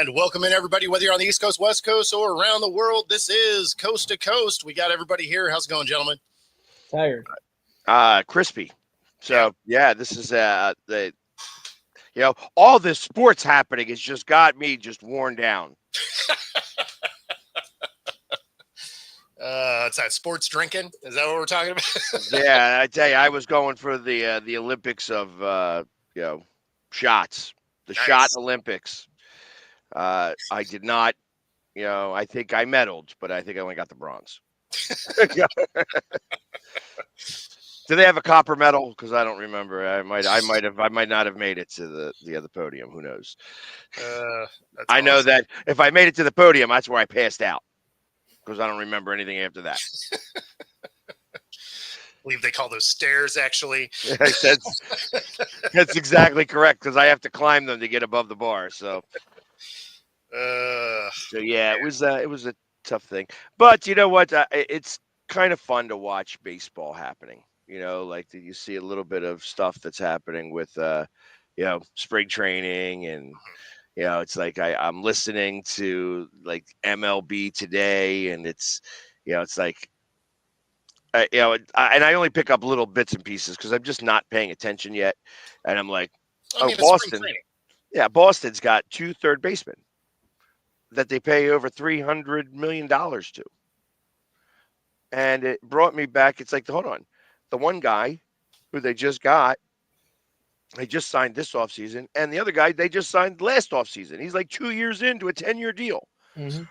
And welcome in, everybody, whether you're on the East Coast, West Coast, or around the world. This is Coast to Coast. We got everybody here. How's it going, gentlemen? Tired. Crispy. So yeah, this is all this sports happening has just got me just worn down. It's that sports drinking. Is that what we're talking about? Yeah, I tell you, I was going for the Olympics of shots, the Nice. shot Olympics. I did not, I think I medaled, but I think I only got the bronze. Do they have a copper medal? Because I don't remember. I might not have made it to the podium. Who knows? I know that if I made it to the podium, that's where I passed out. Because I don't remember anything after that. I believe they call those stairs, actually. That's exactly correct, because I have to climb them to get above the bar. So yeah, it was a tough thing. But you know what? It's kind of fun to watch baseball happening. Like you see a little bit of stuff that's happening with spring training and. It's like I'm listening to like MLB today, and it's like, and I only pick up little bits and pieces because I'm just not paying attention yet. And I'm like, Boston. Yeah, Boston's got 2 third basemen that they pay over $300 million to. And it brought me back. It's like, hold on, the one guy who they just got, they just signed this offseason, and the other guy they just signed last offseason. He's like 2 years into a 10-year deal. Mm-hmm.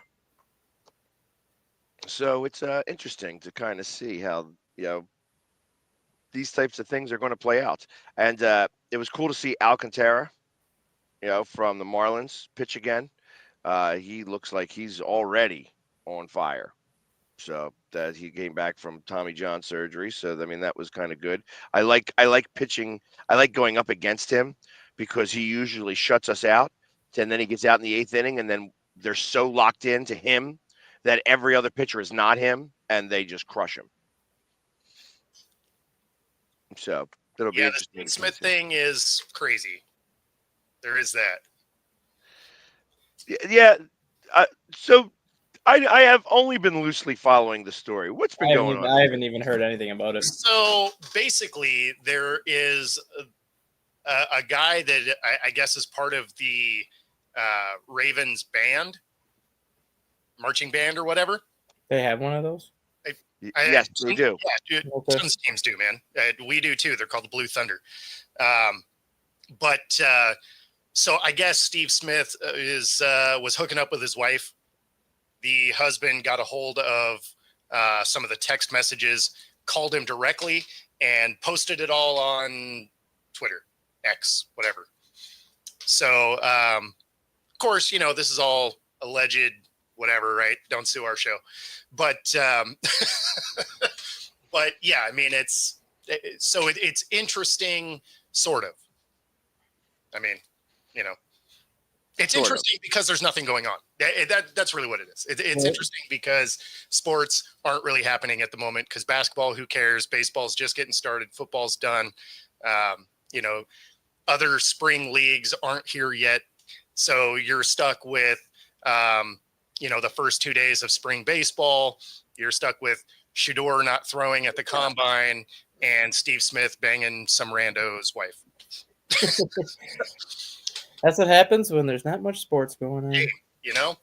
So it's interesting to kind of see how these types of things are going to play out. And it was cool to see Alcantara, from the Marlins pitch again. He looks like he's already on fire. So that he came back from Tommy John surgery. So I mean that was kind of good. I like pitching. I like going up against him because he usually shuts us out. And then he gets out in the 8th inning, and then they're so locked into him that every other pitcher is not him, and they just crush him. So it'll be interesting. The Smith thing is crazy. There is that. Yeah. So. I have only been loosely following the story. What's been going on? I haven't even heard anything about it. So basically, there is a guy that I guess is part of the Ravens band, marching band or whatever. They have one of those? Yes, they do. Yeah, dude, some teams do, man. We do too. They're called the Blue Thunder. So I guess Steve Smith was hooking up with his wife. The husband got a hold of some of the text messages, called him directly, and posted it all on Twitter, X, whatever. So, of course, this is all alleged, whatever, right? Don't sue our show. But but yeah, I mean, it's interesting, sort of. I mean, it's interesting because there's nothing going on. That's really what it is. It's interesting because sports aren't really happening at the moment because basketball, who cares? Baseball's just getting started. Football's done. Other spring leagues aren't here yet. So you're stuck with, the first 2 days of spring baseball. You're stuck with Shedeur not throwing at the combine and Steve Smith banging some rando's wife. That's what happens when there's not much sports going on.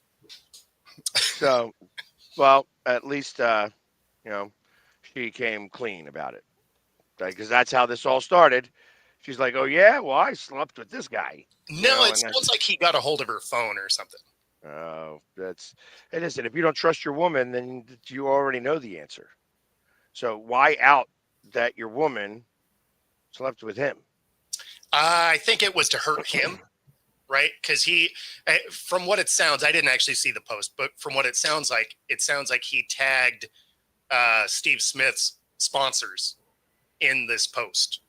So, well, at least, she came clean about it. Because that's how this all started. She's like, oh, yeah? Well, I slept with this guy. No, it sounds like he got a hold of her phone or something. Oh, hey, listen, if you don't trust your woman, then you already know the answer. So why out that your woman slept with him? I think it was to hurt him. Right? Because from what it sounds, I didn't actually see the post, but from what it sounds like he tagged Steve Smith's sponsors in this post.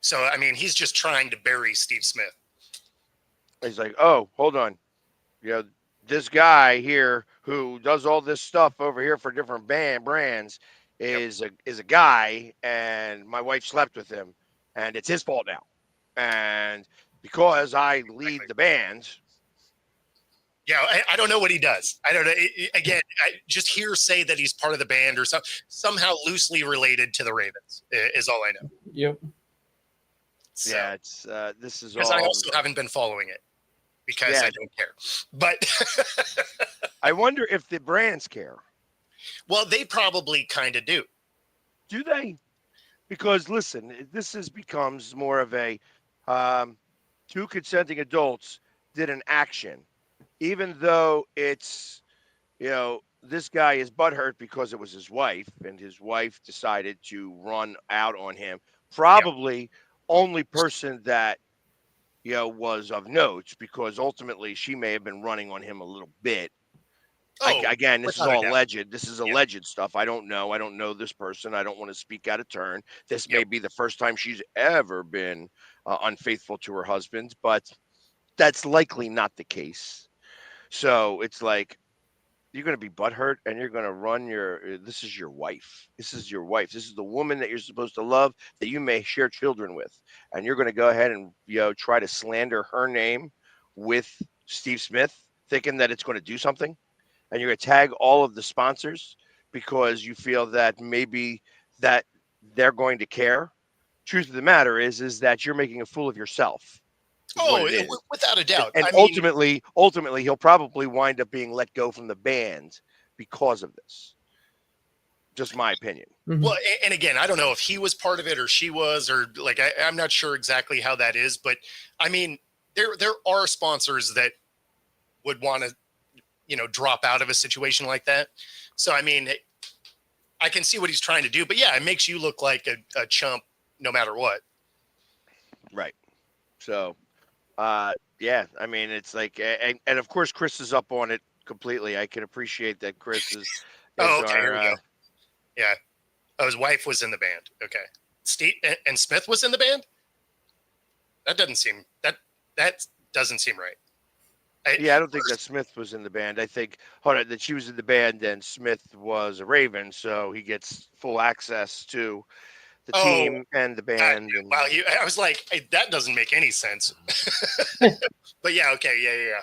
So, I mean, he's just trying to bury Steve Smith. He's like, oh, hold on. This guy here who does all this stuff over here for different brands is a guy, and my wife slept with him, and it's his fault now. And because I lead the band, Yeah, I don't know what he does. I don't know. Again, I just hear say that he's part of the band or somehow loosely related to the Ravens is all I know. Yep. So, Yeah, it's this is because I all. also haven't been following it because Yeah. I don't care. But I wonder if the brands care. well, they probably kind of do. Do they? Because listen, becomes more of a two consenting adults did an action, even though it's this guy is butthurt because it was his wife, and his wife decided to run out on him. Probably only person that was of note, because ultimately she may have been running on him a little bit. Oh, Again, this is without a all doubt. alleged. This is Yep. alleged stuff. I don't know. I don't know this person. I don't want to speak out of turn. This may Yep. be the first time she's ever been unfaithful to her husband, but that's likely not the case. So it's like you're going to be butthurt and you're going to run this is your wife. This is your wife. This is the woman that you're supposed to love, that you may share children with. And you're going to go ahead and try to slander her name with Steve Smith, thinking that it's going to do something. And you're going to tag all of the sponsors because you feel that maybe that they're going to care. Truth of the matter is that you're making a fool of yourself. Oh, without a doubt. And I mean, ultimately, he'll probably wind up being let go from the band because of this. Just my opinion. Mhm. well, and again, I don't know if he was part of it or she was, or like I'm not sure exactly how that is, but I mean, there are sponsors that would want to, drop out of a situation like that. So I mean, I can see what he's trying to do, but yeah, it makes you look like a chump no matter what. Right. So, yeah, I mean, it's like, and of course, Chris is up on it completely. I can appreciate that Chris is Oh, okay, here we our, go. Yeah. Oh, his wife was in the band. Okay. Steve and Smith was in the band? That doesn't seem right. I don't think that Smith was in the band. I think that she was in the band and Smith was a Raven, so he gets full access to the team and the band. Wow, I was like, hey, that doesn't make any sense. But yeah, okay, yeah.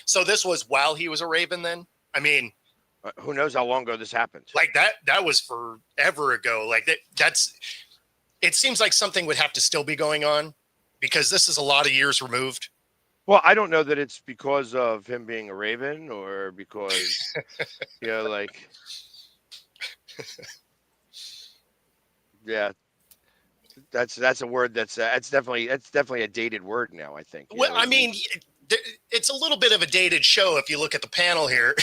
So this was while he was a Raven then? I mean, who knows how long ago this happened? like that was forever ago. Like that's it seems like something would have to still be going on because this is a lot of years removed. Well, I don't know that it's because of him being a Raven or because, like, yeah, that's a word that's definitely a dated word now, I think. Well, I mean, it's a little bit of a dated show if you look at the panel here.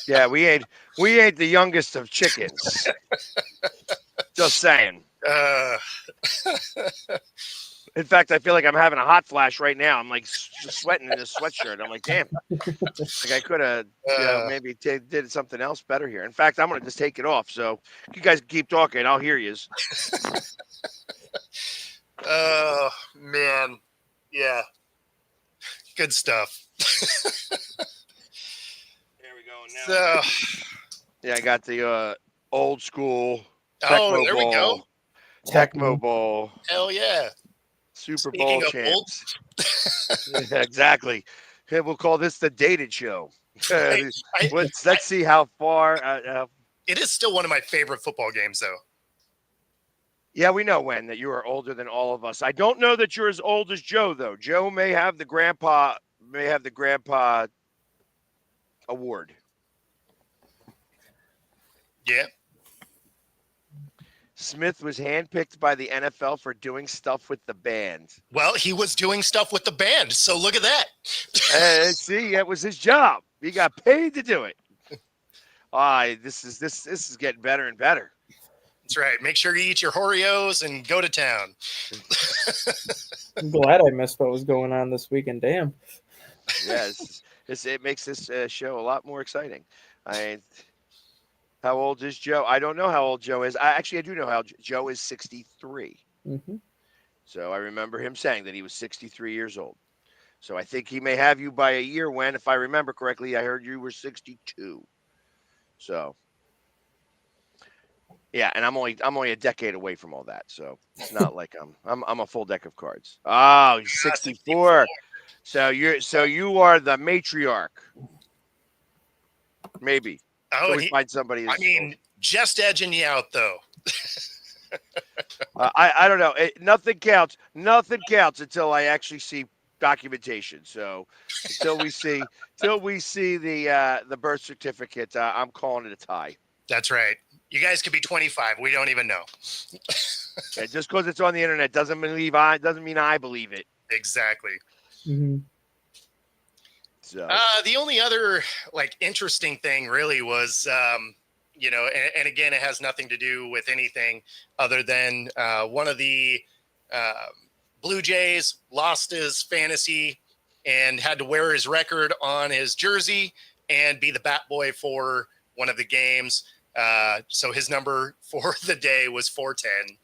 Yeah, we ain't the youngest of chickens. Just saying. In fact, I feel like I'm having a hot flash right now. I'm like sweating in this sweatshirt. I'm like, damn. Like I could have maybe did something else better here. In fact, I'm going to just take it off. So you guys keep talking. I'll hear you. Oh, man. Yeah. Good stuff. There we go. Now, yeah, I got the old school Tecmo there we go. Bowl. Tecmo Bowl. Hell yeah. Super Bowl champs. Yeah, exactly. Okay, we'll call this the dated show. Let's see how far. It is still one of my favorite football games, though. Yeah, we know, Wen, that you are older than all of us. I don't know that you're as old as Joe, though. Joe may have the grandpa award. Yeah. Smith was handpicked by the NFL for doing stuff with the band. Well, he was doing stuff with the band, so look at that. See, that was his job. He got paid to do it. This is getting better and better. That's right. Make sure you eat your Oreos and go to town. I'm glad I missed what was going on this weekend. Damn. Yeah, it makes this show a lot more exciting. How old is Joe? I don't know how old Joe is. I do know how Joe is 63. Mm-hmm. So I remember him saying that he was 63 years old. So I think he may have you by a year when, if I remember correctly, I heard you were 62. So yeah, and I'm only a decade away from all that. So it's not like I'm a full deck of cards. Oh, he's 64. So you are the matriarch. Maybe. Oh, So and we find somebody. I mean, just edging you out though. I don't know. Nothing counts. Nothing counts until I actually see documentation. So until we see the birth certificate, I'm calling it a tie. That's right. You guys could be 25. We don't even know. Yeah, just because it's on the internet doesn't mean I believe it. Exactly. Mm-hmm. So The only other like interesting thing really was, and again, it has nothing to do with anything other than one of the Blue Jays lost his fantasy and had to wear his record on his jersey and be the bat boy for one of the games. So his number for the day was 410.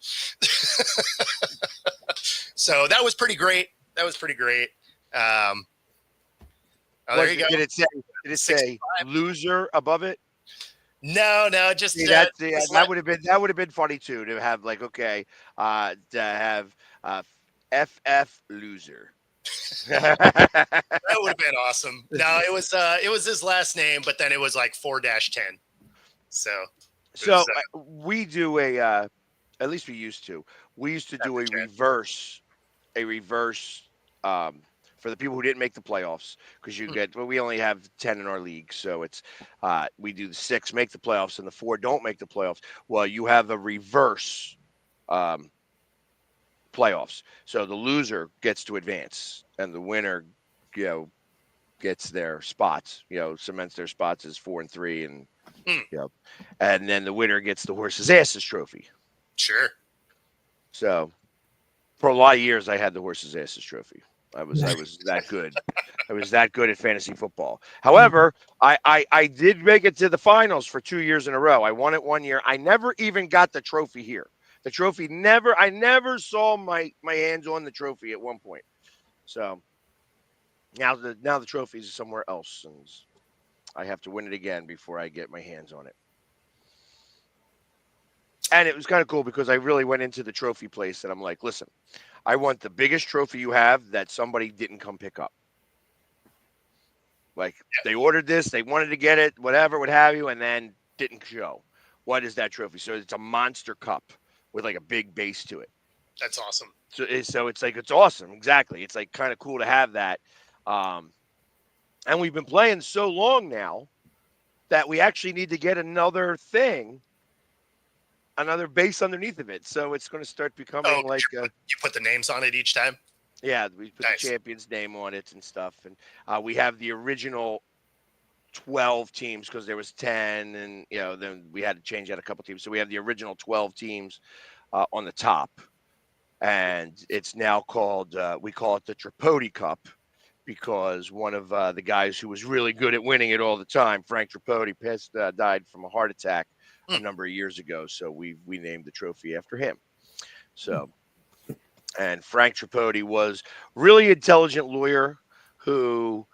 So that was pretty great. Oh, there you go. Did it say loser above it? No, just See, that would have been funny too, to have like, okay, to have FF loser. that would have been awesome. No, it was his last name, but then it was like 4-10. So we do at least we used to do a reverse for the people who didn't make the playoffs, because we only have 10 in our league, so it's we do the 6 make the playoffs and the 4 don't make the playoffs. Well, you have a reverse playoffs, so the loser gets to advance and the winner gets their spots, cements their spots as 4 and 3, and and then the winner gets the horse's asses trophy. Sure. So for a lot of years I had the horse's asses trophy. I was that good. I was that good at fantasy football. However, I did make it to the finals for 2 years in a row. I won it one year. I never even got the trophy here. The trophy I never saw my hands on the trophy at one point. So now the trophy is somewhere else, and I have to win it again before I get my hands on it. And it was kind of cool because I really went into the trophy place and I'm like, listen, I want the biggest trophy you have that somebody didn't come pick up. Like, they ordered this, they wanted to get it, whatever, what have you, and then didn't show. What is that trophy? So it's a monster cup with like a big base to it. That's awesome. So it's like, it's awesome. Exactly. It's like kind of cool to have that. And we've been playing so long now that we actually need to get another base underneath of it. So it's going to start becoming you put the names on it each time? Yeah, we put the champion's name on it and stuff. And we have the original 12 teams because there was 10, and then we had to change out a couple teams. So we have the original 12 teams on the top. And it's now called, we call it the Tripodi Cup, because one of the guys who was really good at winning it all the time, Frank Tripodi, died from a heart attack a number of years ago. So we named the trophy after him. So, and Frank Tripodi was really intelligent lawyer who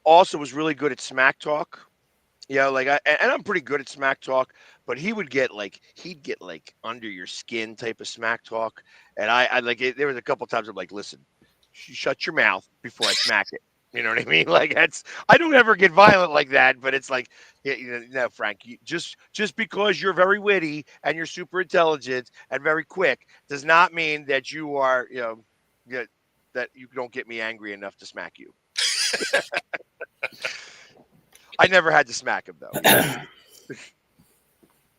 also was really good at smack talk. And I'm pretty good at smack talk, but he'd get like under your skin type of smack talk. And I like it. There was a couple times I'm like, listen, shut your mouth before I smack it. You know what I mean? Like, I don't ever get violent like that, but it's like, Frank, just because you're very witty and you're super intelligent and very quick does not mean that you are, that you don't get me angry enough to smack you. I never had to smack him though,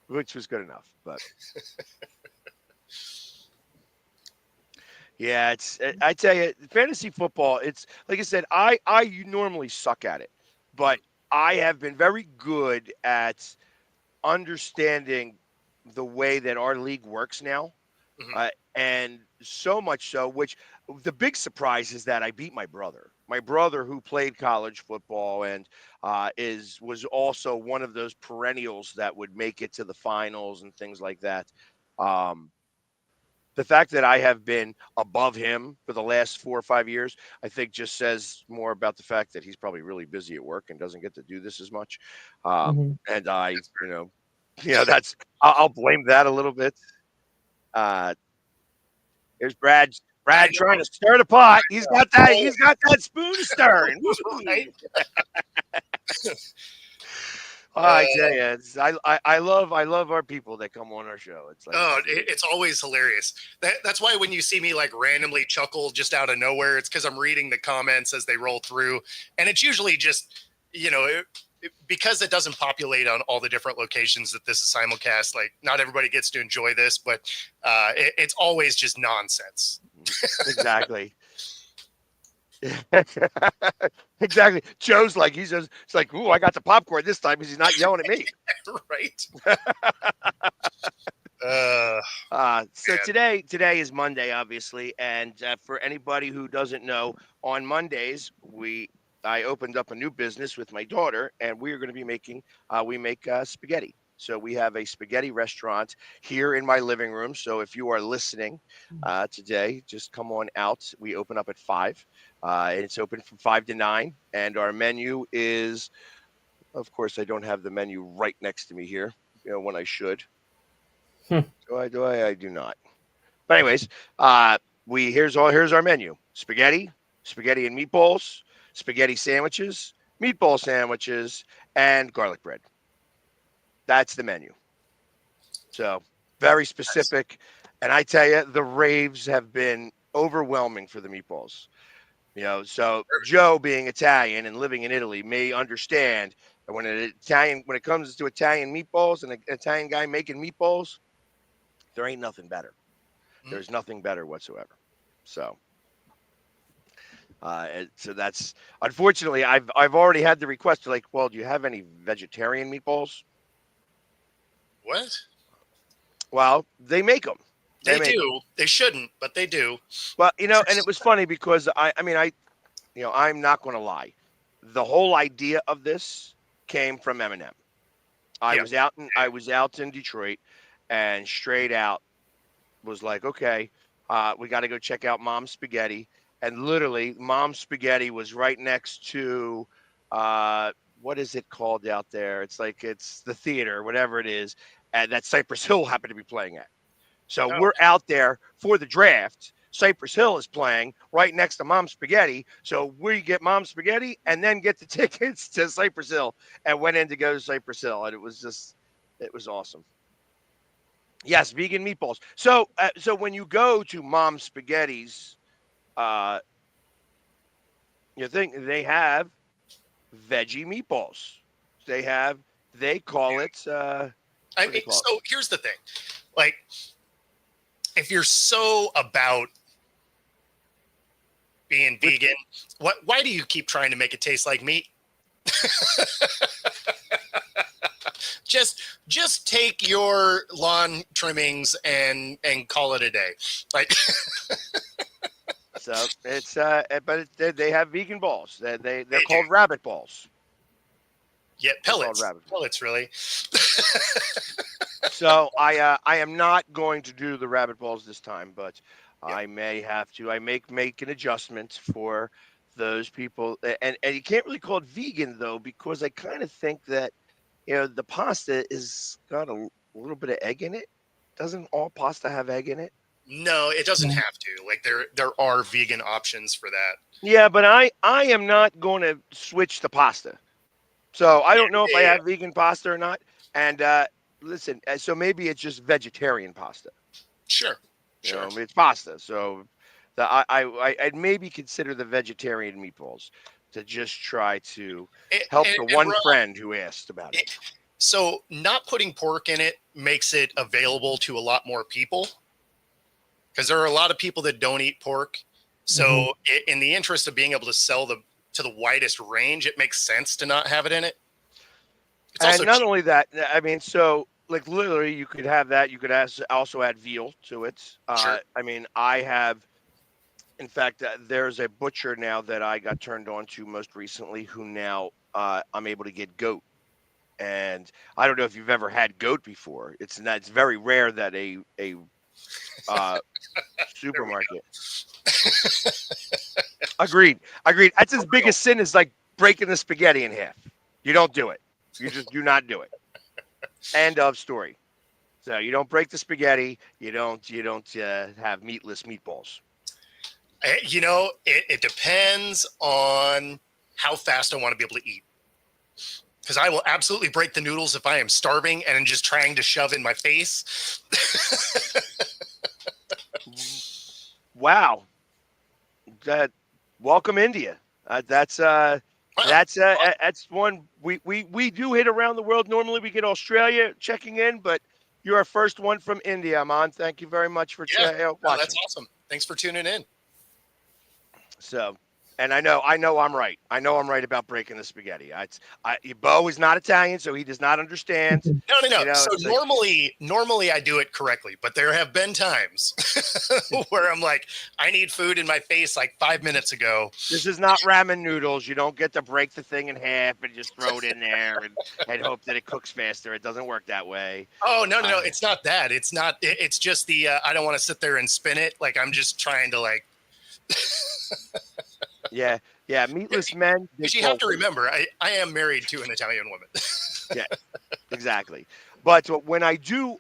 which was good enough, but yeah, I tell you, fantasy football, it's like I said, I normally suck at it, but I have been very good at understanding the way that our league works now. Mm-hmm. And so much so, which the big surprise is that I beat my brother who played college football and was also one of those perennials that would make it to the finals and things like that. The fact that I have been above him for the last 4 or 5 years, I think just says more about the fact that he's probably really busy at work and doesn't get to do this as much. And I, I'll blame that a little bit. Here's Brad. Brad trying to stir the pot. He's got that. He's got that spoon stirring. Right? I tell you, I love our people that come on our show. It's like It's always hilarious. That's why when you see me like randomly chuckle just out of nowhere, it's because I'm reading the comments as they roll through, and it's usually just because it doesn't populate on all the different locations that this is simulcast. Like not everybody gets to enjoy this, but it's always just nonsense. Exactly. Exactly. Joe's like it's like, ooh, I got the popcorn this time because he's not yelling at me. Right. So today is Monday, obviously, and for anybody who doesn't know, on Mondays I opened up a new business with my daughter, and we are going to be making spaghetti. So we have a spaghetti restaurant here in my living room. So if you are listening today, just come on out. We open up at 5. And it's open from 5 to 9. And our menu is, of course, I don't have the menu right next to me here, when I should. Do I? I do not. But anyways, here's our menu: spaghetti and meatballs, spaghetti sandwiches, meatball sandwiches, and garlic bread. That's the menu. So very specific. And I tell you, the raves have been overwhelming for the meatballs. So Joe, being Italian and living in Italy, may understand that when it comes to Italian meatballs and an Italian guy making meatballs, there ain't nothing better. There's nothing better whatsoever. So, so that's unfortunately, I've already had the request. Like, well, do you have any vegetarian meatballs? What? Well, they make them. They do. They shouldn't, but they do. Well, and it was funny because I'm not going to lie. The whole idea of this came from Eminem. I was out in Detroit, and straight out was like, okay, we got to go check out Mom's Spaghetti. And literally, Mom's Spaghetti was right next to what is it called out there? It's the theater, whatever it is, and that Cypress Hill happened to be playing at. So we're out there for the draft. Cypress Hill is playing right next to Mom's Spaghetti. So we get Mom's Spaghetti and then get the tickets to Cypress Hill, and went in to go to Cypress Hill. And it was awesome. Yes, vegan meatballs. So when you go to Mom's Spaghetti's, you think they have veggie meatballs. They call it. So here's the thing. Like, if you're so about being vegan, why do you keep trying to make it taste like meat? Just take your lawn trimmings and call it a day. Like, so it's but they have vegan balls. They're called rabbit balls. Yeah, pellets, really. So I am not going to do the rabbit balls this time, but I may have to. I make an adjustment for those people, and you can't really call it vegan though, because I kind of think that the pasta is got a little bit of egg in it. Doesn't all pasta have egg in it? No, it doesn't have to. Like there are vegan options for that. Yeah, but I am not going to switch the pasta. So I don't know if I have vegan pasta or not. And listen, so maybe it's just vegetarian pasta. Sure. It's pasta. So I'd maybe consider the vegetarian meatballs to just try to help the one friend who asked about it. So not putting pork in it makes it available to a lot more people, because there are a lot of people that don't eat pork. So in the interest of being able to sell to the widest range, it makes sense to not have it in it. And not only that, I mean, so like literally you could have that. You could also add veal to it. Sure. I mean, I have, in fact, there's a butcher now that I got turned on to most recently who now I'm able to get goat. And I don't know if you've ever had goat before. It's very rare that a supermarket. Agreed. That's his biggest sin, is like breaking the spaghetti in half. You don't do it. You just do not do it. End of story. So you don't break the spaghetti. You don't have meatless meatballs. It depends on how fast I want to be able to eat. Because I will absolutely break the noodles if I am starving and just trying to shove in my face. Wow. Welcome India. That's one we do hit around the world. Normally we get Australia checking in, but you're our first one from India, Aman. Thank you very much for watching. That's awesome. Thanks for tuning in. So, and I know I'm right. I know I'm right about breaking the spaghetti. Bo is not Italian, so he does not understand. No. So normally I do it correctly, but there have been times where I'm like, I need food in my face like 5 minutes ago. This is not ramen noodles. You don't get to break the thing in half and just throw it in there and hope that it cooks faster. It doesn't work that way. Oh, no. It's not that. It's not. It's just the I don't want to sit there and spin it. Like I'm just trying to like. Yeah. Meatless men. Because you have to remember, I am married to an Italian woman. Yeah, exactly. But when I do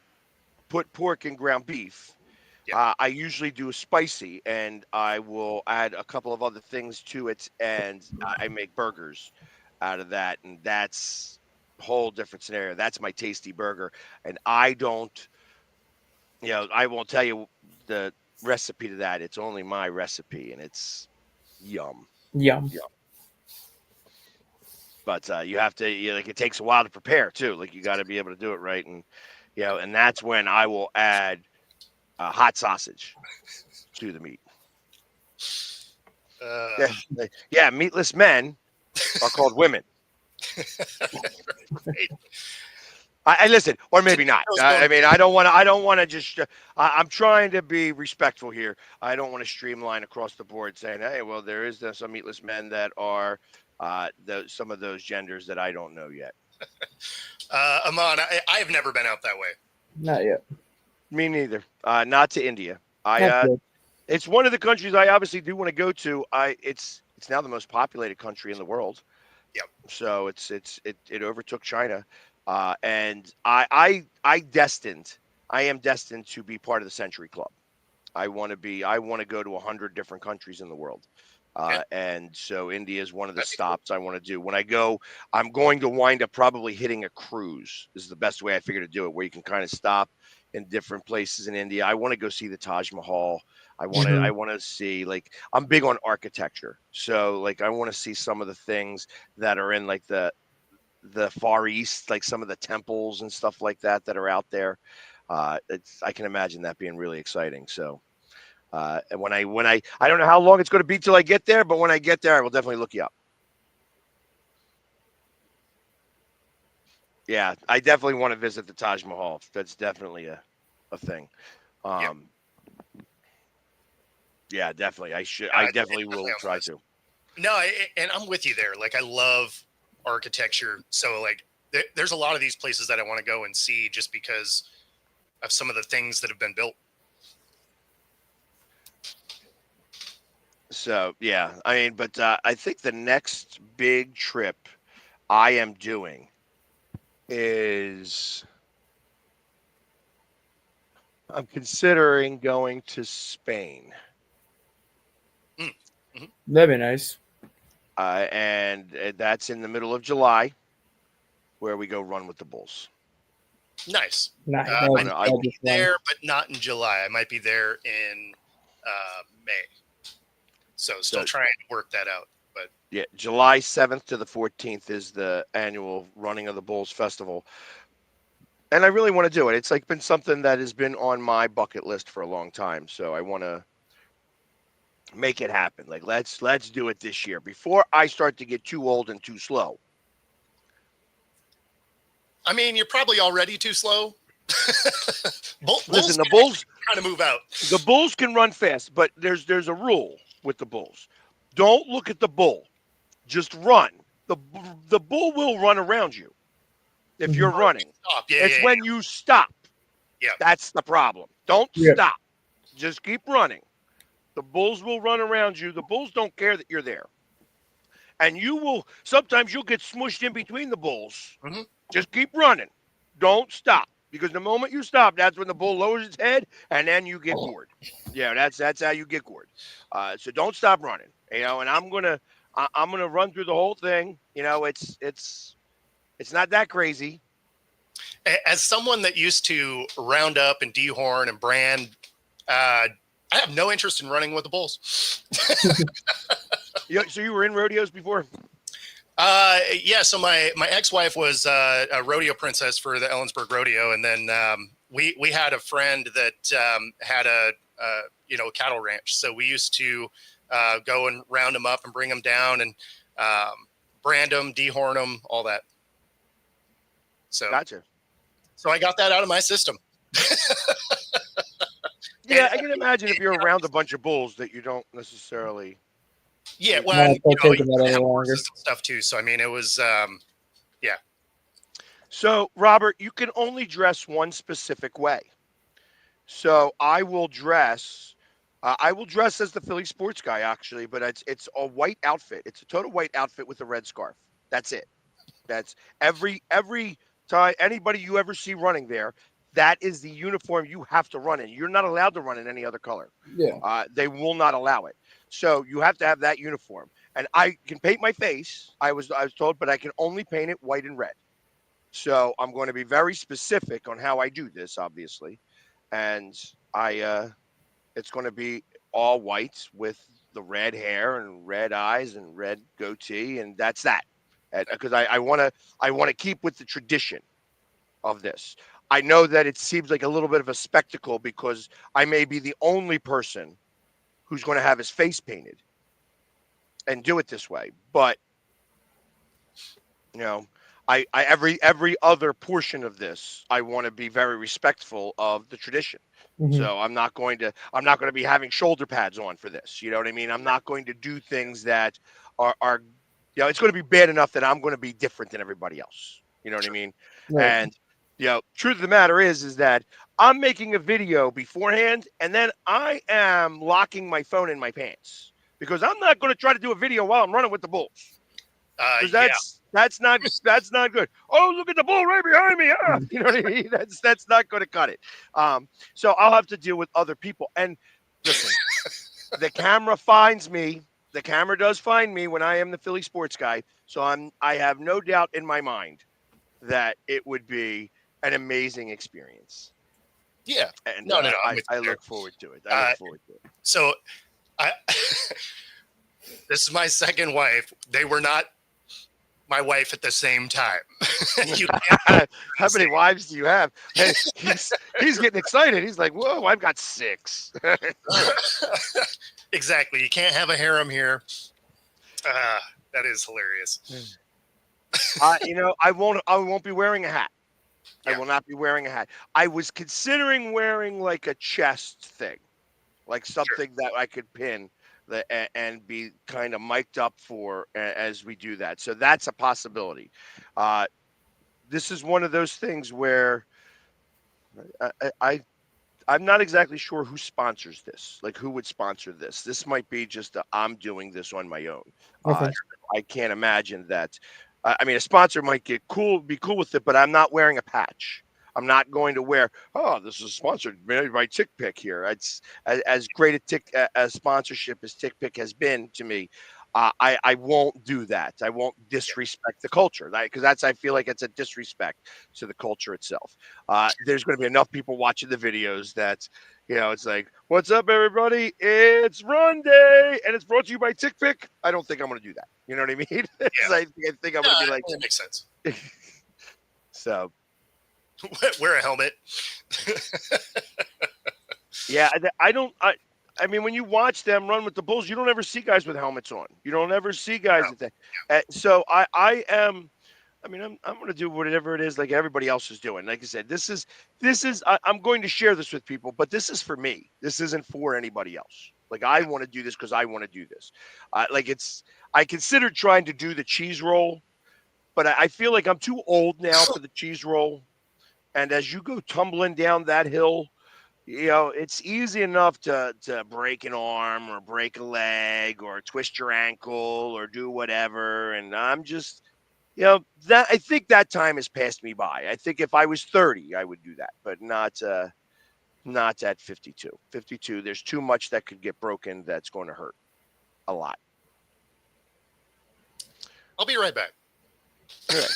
put pork and ground beef, I usually do a spicy, and I will add a couple of other things to it, and I make burgers out of that, and that's a whole different scenario. That's my tasty burger, and I won't tell you the recipe to that. It's only my recipe, and it's yum. But you have to, it takes a while to prepare too. Like you got to be able to do it right, and and that's when I will add hot sausage to the meat. Meatless men are called women. I listen, or maybe not. I mean, I don't want to just. I'm trying to be respectful here. I don't want to streamline across the board, saying, "Hey, well, there is some meatless men that are some of those genders that I don't know yet." Aman, I've never been out that way. Not yet. Me neither. Not to India. It's one of the countries I obviously do want to go to. It's now the most populated country in the world. Yep. So it overtook China. And I am destined to be part of the Century Club. I want to go to 100 different countries in the world. And so India is one of the stops I want to do. When I go, I'm going to wind up probably hitting a cruise. This is the best way I figure to do it, where you can kind of stop in different places in India. I want to go see the Taj Mahal. I want to see, like, I'm big on architecture. So like, I want to see some of the things that are in like the Far East, like some of the temples and stuff like that are out there. I can imagine that being really exciting. So, and when I don't know how long it's going to be till I get there, but when I get there, I will definitely look you up. Yeah, I definitely want to visit the Taj Mahal. That's definitely a thing. Yeah, definitely. I definitely will try to. No, and I'm with you there. Like, I love architecture. So like there's a lot of these places that I want to go and see just because of some of the things that have been built. So, yeah, I mean, but I think the next big trip I am doing is I'm considering going to Spain. That'd be nice. And that's in the middle of July, where we go run with the Bulls. Nice. I might be there, but not in July. I might be there in May. So still trying to work that out. But yeah, July 7th to the 14th is the annual running of the Bulls Festival. And I really want to do it. It's like been something that has been on my bucket list for a long time. So I want to make it happen. Like, let's do it this year before I start to get too old and too slow. I mean, you're probably already too slow. Listen, the Bulls trying to move out. The Bulls can run fast, but there's a rule with the Bulls. Don't look at the bull. Just run. The bull will run around you if you're running. It's when you stop. Yeah. That's the problem. Don't stop. Just keep running. The Bulls will run around you. The Bulls don't care that you're there. And sometimes you'll get smushed in between the Bulls. Mm-hmm. Just keep running. Don't stop. because the moment you stop, that's when the bull lowers its head, and then you get gored. Yeah, that's how you get gored. So don't stop running. And I'm gonna run through the whole thing. It's not that crazy. As someone that used to round up and dehorn and brand, I have no interest in running with the bulls. So you were in rodeos before? Yeah. So my ex-wife was a rodeo princess for the Ellensburg Rodeo, and then we had a friend that had a cattle ranch. So we used to go and round them up and bring them down and brand them, dehorn them, all that. So Gotcha. So I got that out of my system. Yeah, I can imagine if you're around a bunch of bulls that you don't necessarily. Yeah, well, No, and, it's not taking that we any have longer. horses and stuff too. So I mean, it was yeah. So Robert, you can only dress one specific way. So I will dress. I will dress as the Philly sports guy, actually, but it's a white outfit. It's a total white outfit with a red scarf. That's it. That's every time anybody you ever see running there. That is the uniform you have to run in. You're not allowed to run in any other color. Yeah. They will not allow it. So you have to have that uniform. And I can paint my face. I was told, but I can only paint it white and red. So I'm going to be very specific on how I do this, obviously, and it's going to be all white with the red hair and red eyes and red goatee, and that's that. Because I want to keep with the tradition of this. I know that it seems like a little bit of a spectacle because I may be the only person who's going to have his face painted and do it this way, but I every other portion of this, I want to be very respectful of the tradition. Mhm. So I'm not going to be having shoulder pads on for this. You know what I mean? I'm not going to do things that are it's going to be bad enough that I'm going to be different than everybody else. You know what I mean? Right. And truth of the matter is that I'm making a video beforehand, and then I am locking my phone in my pants because I'm not going to try to do a video while I'm running with the bulls. Because that's not good. Oh, look at the bull right behind me. Ah, you know what I mean? That's not going to cut it. So I'll have to deal with other people. And listen, the camera finds me. The camera does find me when I am the Philly sports guy. So I have no doubt in my mind that it would be an amazing experience. Yeah. And No. I look forward to it. I look forward to it. So this is my second wife. They were not my wife at the same time. How many wives do you have? Hey, he's getting excited. He's like, whoa, I've got 6. Exactly. You can't have a harem here. That is hilarious. I won't be wearing a hat. Yeah. I will not be wearing a hat. I was considering wearing like a chest thing, like something that I could pin and be kind of mic'd up for as we do that. So that's a possibility. This is one of those things where I'm not exactly sure who sponsors this, like who would sponsor this. This might be just I'm doing this on my own. Okay. I can't imagine that. I mean, a sponsor might be cool with it, but I'm not wearing a patch. I'm not going to wear, this is sponsored by TickPick here. It's as great a sponsorship as TickPick has been to me. I won't do that. I won't disrespect the culture because I feel like it's a disrespect to the culture itself. There's going to be enough people watching the videos that, it's like, what's up, everybody? It's run day, and it's brought to you by TickPick. I don't think I'm going to do that. You know what I mean? Yeah. I think I'm going to be like, that makes sense. So. Wear a helmet. Yeah, I mean, when you watch them run with the bulls, you don't ever see guys with helmets on. You don't ever see guys at that. So I'm going to do whatever it is like everybody else is doing. Like I said, this is I'm going to share this with people, but this is for me. This isn't for anybody else. Like I want to do this because I want to do this. I considered trying to do the cheese roll, but I feel like I'm too old now for the cheese roll. And as you go tumbling down that hill, it's easy enough to break an arm or break a leg or twist your ankle or do whatever. And I'm just that I think that time has passed me by. I think if I was 30, I would do that, but not at 52. 52, there's too much that could get broken that's going to hurt a lot. I'll be right back. All right.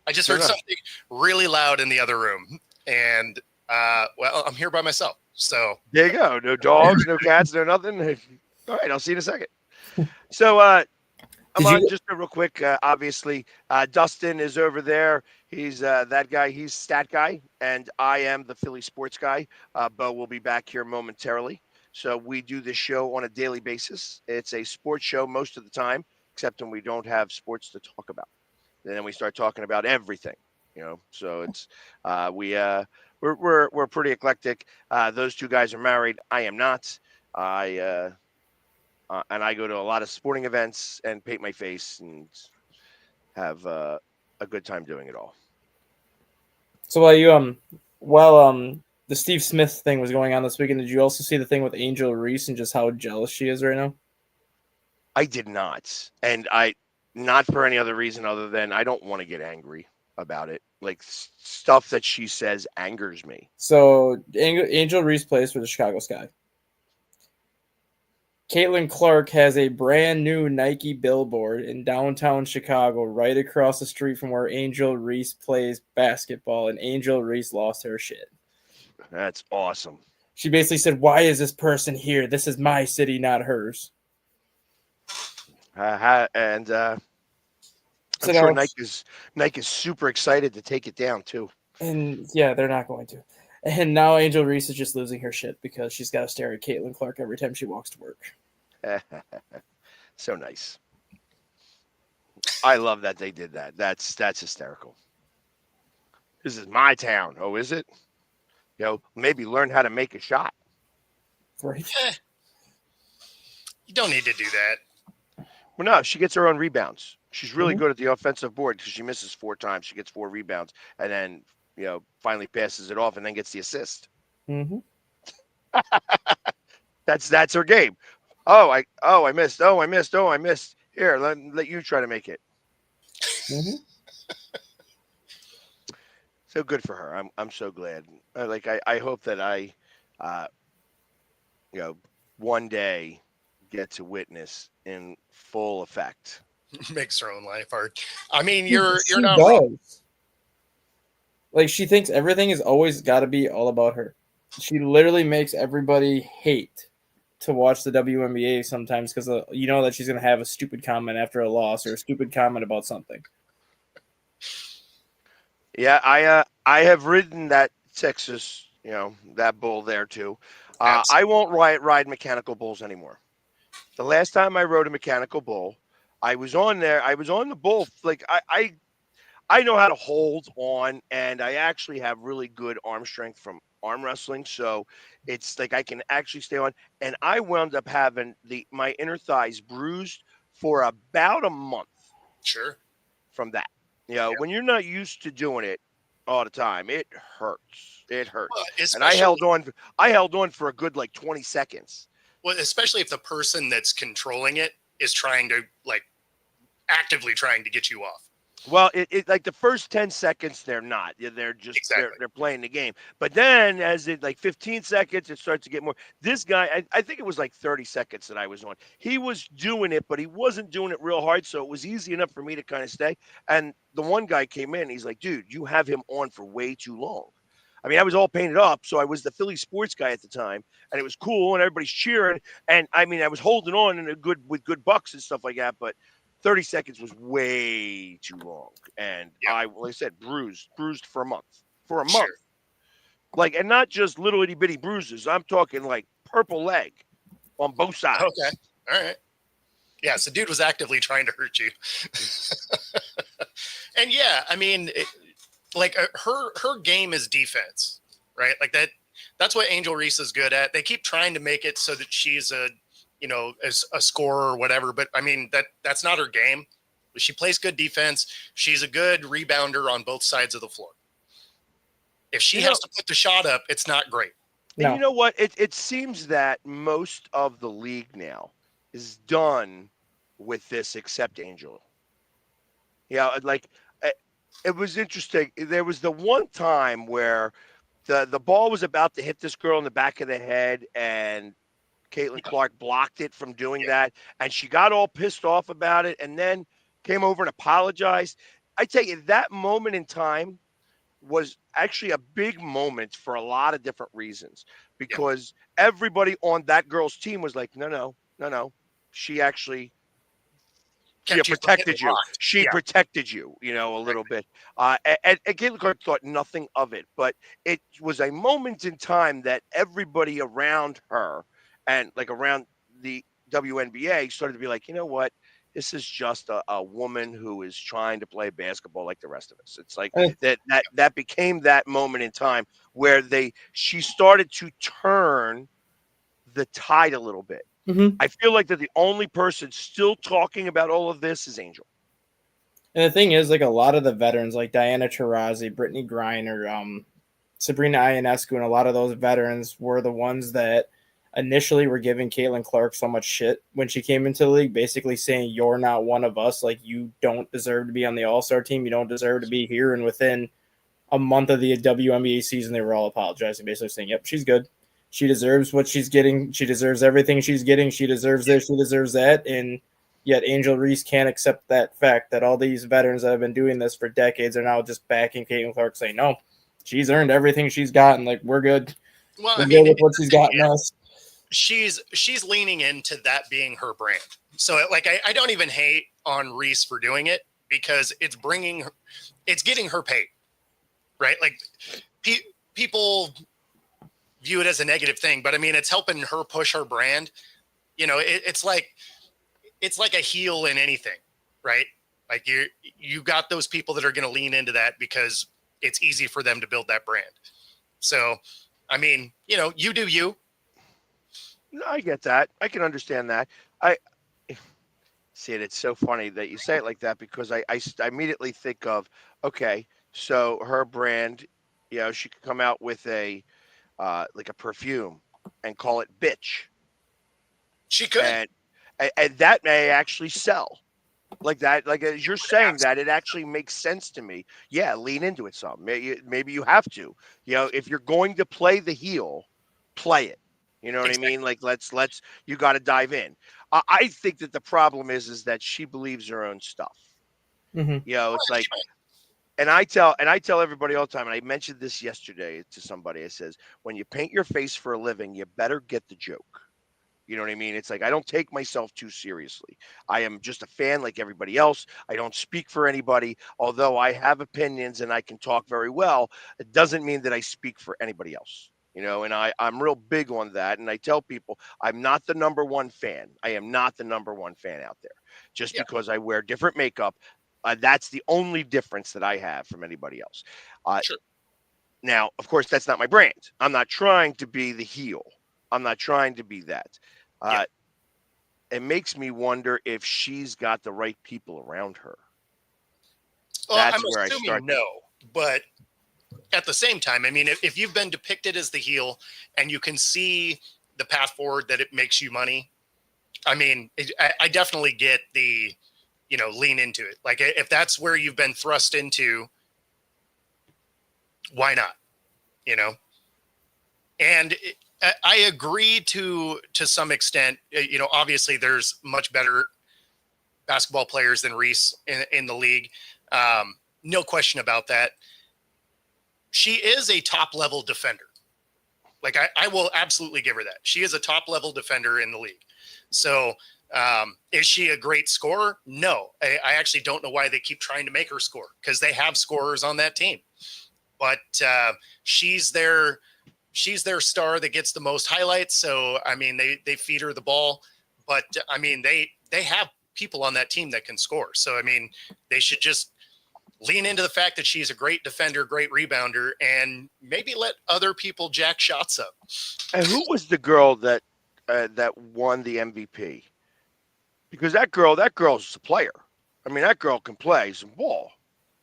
I just Fair heard enough. something really loud in the other room, and well, I'm here by myself. So There you go. No dogs, no cats, no nothing. All right, I'll see you in a second. So, Did Amon, you? just real quick. Obviously, Dustin is over there. He's that guy. He's stat guy, and I am the Philly sports guy. Bo will be back here momentarily. So we do this show on a daily basis. It's a sports show most of the time, except when we don't have sports to talk about. And then we start talking about everything. So it's we're pretty eclectic. Those two guys are married. I am not. And I go to a lot of sporting events and paint my face and have a good time doing it all. So the Steve Smith thing was going on this weekend, did you also see the thing with Angel Reese and just how jealous she is right now? I did not, and not for any other reason other than I don't want to get angry about it. Like stuff that she says angers me. So Angel Reese plays for the Chicago Sky. Caitlin Clark has a brand new Nike billboard in downtown Chicago, right across the street from where Angel Reese plays basketball, and Angel Reese lost her shit. That's awesome. She basically said, "Why is this person here? This is my city, not hers." And I'm So sure now Nike is super excited to take it down too. and yeah, they're not going to. And now Angel Reese is just losing her shit because she's got to stare at Caitlin Clark every time she walks to work. So nice. I love that they did that. That's hysterical. This is my town. Oh, is it? Maybe learn how to make a shot. Right? you don't need to do that. Well, no, she gets her own rebounds. She's really good at the offensive board because she misses 4 times. She gets 4 rebounds and then, finally passes it off and then gets the assist. Mm-hmm. That's her game. I missed. I missed. Here, let you try to make it. Mm-hmm. So good for her. I'm so glad. I hope that I, one day get to witness in full effect. Makes her own life hard. I mean, you're She not wrong. does. Like, she thinks everything is always got to be all about her. She literally makes everybody hate to watch the WNBA sometimes because you know that she's going to have a stupid comment after a loss or a stupid comment about something. Yeah, I have ridden that Texas, that bull there too. I won't ride mechanical bulls anymore. The last time I rode a mechanical bull, I was on there. I was on the bull. Like I know how to hold on, and I actually have really good arm strength from arm wrestling. So it's like I can actually stay on. And I wound up having my inner thighs bruised for about a month Sure. from that. When you're not used to doing it all the time, it hurts. It hurts. Well, And I held on. I held on for a good 20 seconds. Well, especially if the person that's controlling it is trying to actively trying to get you off. Well, it like the first 10 seconds, they're not. They're just they're playing the game. But then as it 15 seconds, it starts to get more. This guy, I think it was 30 seconds that I was on. He was doing it, but he wasn't doing it real hard. So it was easy enough for me to kind of stay. And the one guy came in. He's like, dude, you have him on for way too long. I mean, I was all painted up. So I was the Philly sports guy at the time. And it was cool. And everybody's cheering. And I mean, I was holding on with good bucks and stuff like that. But 30 seconds was way too long. And like I said, bruised for a month. Sure. And not just little itty bitty bruises. I'm talking purple leg on both sides. Okay. All right. Yeah. So dude was actively trying to hurt you. And yeah, I mean, her game is defense, right? Like that's what Angel Reese is good at. They keep trying to make it so that she's as a scorer or whatever, but I mean that's not her game. She plays good defense. She's a good rebounder on both sides of the floor. If she has to put the shot up, it's not great. And you know what? It seems that most of the league now is done with this except Angel. Like it was interesting. There was the one time where the ball was about to hit this girl in the back of the head, and Caitlin Yeah, Clark blocked it from doing yeah, that, and she got all pissed off about it, and then came over and apologized. I tell you, that moment in time was actually a big moment for a lot of different reasons, yeah. because everybody on that girl's team was like, no, no, no, no. She actually, Kept you from getting protected you. locked. She Yeah, protected you, a little exactly. bit. And Caitlin Clark thought nothing of it, but it was a moment in time that everybody around her and like around the WNBA started to be like, you know what? This is just a woman who is trying to play basketball like the rest of us. It's like I, that became that moment in time where she started to turn the tide a little bit. mhm. I feel like that the only person still talking about all of this is Angel. And the thing is, like a lot of the veterans, like Diana Taurasi, Brittany Griner, Sabrina Ionescu, and a lot of those veterans were the ones that initially were giving Caitlin Clark so much shit when she came into the league, basically saying, "You're not one of us. Like, you don't deserve to be on the All Star team. You don't deserve to be here." And within a month of the WNBA season, they were all apologizing, basically saying, "Yep, she's good. She deserves what she's getting. She deserves everything she's getting. She deserves this. She deserves that." And yet, Angel Reese can't accept that fact that all these veterans that have been doing this for decades are now just backing Caitlin Clark, saying, "No, she's earned everything she's gotten. Like, we're good. Well, I We're mean, good with what the she's thing gotten is, us." she's leaning into that being her brand. So like I don't even hate on Reese for doing it because it's getting her paid, right? Like people view it as a negative thing, but I mean it's helping her push her brand. It's like a heel in anything, right? Like you got those people that are going to lean into that because it's easy for them to build that brand. So, I mean, you do you. No, I get that. I can understand that. I see it. It's so funny that you say it like that, because I immediately think of, okay, so her brand, she could come out with like a perfume and call it bitch, She could. and and that may actually sell. Like that, like as you're saying that, Absolutely. it actually makes sense to me. Yeah, lean into it some. Maybe you have to. If you're going to play the heel, play it. You know what I mean? Exactly. Like let's you got to dive in. I think that the problem is that she believes her own stuff. Mm-hmm. It's like, and I tell everybody all the time, and I mentioned this yesterday to somebody. I says, when you paint your face for a living, you better get the joke. You know what I mean? It's like I don't take myself too seriously. I am just a fan like everybody else. I don't speak for anybody. Although I have opinions and I can talk very well, it doesn't mean that I speak for anybody else. And I'm real big on that. And I tell people I'm not the number one fan. I am not the number one fan out there. Just Yeah. because I wear different makeup, that's the only difference that I have from anybody else. Uh, Sure. Now, of course, that's not my brand. I'm not trying to be the heel. I'm not trying to be that. Yeah. Uh, it makes me wonder if she's got the right people around her. Well, I'm That's where I assuming start. no, but at the same time, I mean, if you've been depicted as the heel and you can see the path forward that it makes you money, I mean, I definitely get the, lean into it. Like if that's where you've been thrust into, why not? You know, and I agree to some extent. Obviously, there's much better basketball players than Reese in the league. No question about that. She is a top level defender. Like I will absolutely give her that. She is a top level defender in the league. So is she a great scorer? No, I actually don't know why they keep trying to make her score, because they have scorers on that team. But she's their star that gets the most highlights. So I mean, they feed her the ball, but I mean they have people on that team that can score. So I mean, they should just lean into the fact that she's a great defender, great rebounder, and maybe let other people jack shots up. And who was the girl that won the MVP? Because that girl's a player. I mean, that girl can play some ball.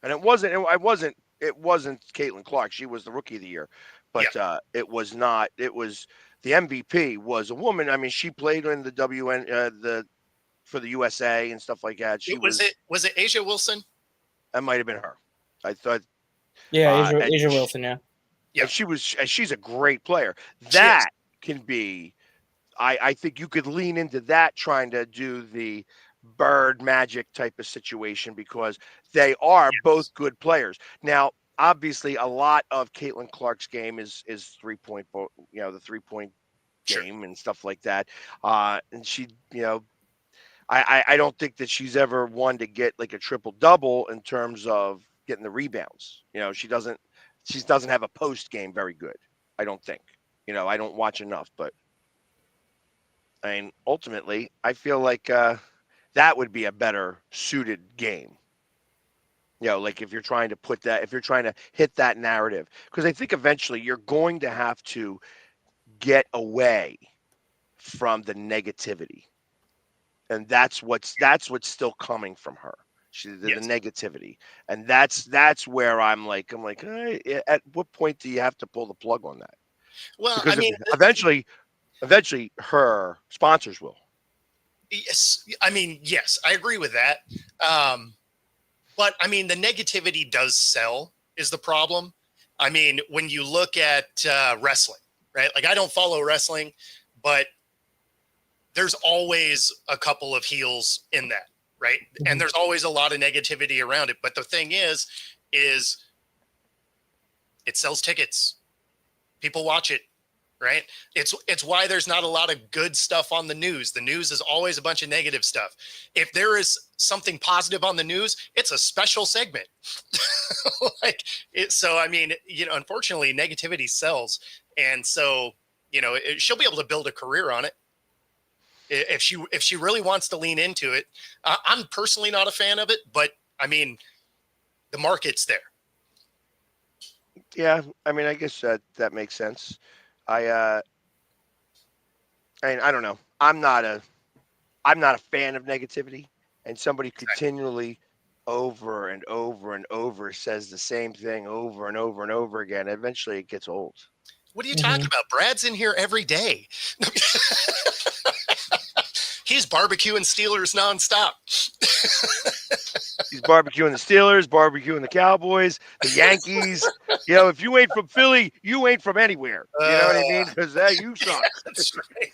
And it wasn't Caitlin Clark. She was the rookie of the year, Yeah. but it was not. It was the MVP was a woman. I mean, she played in the WN the for the USA and stuff like that. She Was was it Asia Wilson? That might have been her. I thought, Yeah, and Asia Wilson. Yeah. Yeah. and she's a great player. She is. That can be. I think you could lean into that, trying to do the Bird Magic type of situation, because they are both good players. Now, obviously, a lot of Caitlin Clark's game is 3-point, the 3-point Sure. game and stuff like that. And she, I don't think that she's ever one to get like a triple double in terms of getting the rebounds. She doesn't have a post game very good. I don't think. I don't watch enough, but I mean, ultimately, I feel like that would be a better suited game. Like if you're trying to hit that narrative, because I think eventually you're going to have to get away from the negativity, and that's what's still coming from her. The Yes. negativity, and that's where I'm like, hey, at what point do you have to pull the plug on that? Well, Because I mean, eventually her sponsors will. yes. I mean, yes, I agree with that. But I mean, the negativity does sell is the problem. I mean, when you look at wrestling, right? Like I don't follow wrestling, but there's always a couple of heels in that, right? Mhm. And there's always a lot of negativity around it. But the thing is it sells tickets. People watch it, right? It's why there's not a lot of good stuff on the news. The news is always a bunch of negative stuff. If there is something positive on the news, it's a special segment. So I mean, unfortunately, negativity sells, and so she'll be able to build a career on it if she really wants to lean into it. I'm personally not a fan of it, but I mean, the market's there. Yeah, I mean, I guess that makes sense. I mean, I don't know. I'm not a fan of negativity, and somebody continually over and over and over says the same thing over and over and over again. Eventually, it gets old. What are you talking about? Brad's in here every day. He's barbecuing Steelers nonstop. He's barbecuing the Steelers, barbecuing the Cowboys, the Yankees. If you ain't from Philly, you ain't from anywhere. You know what I mean? Because you suck. That's right.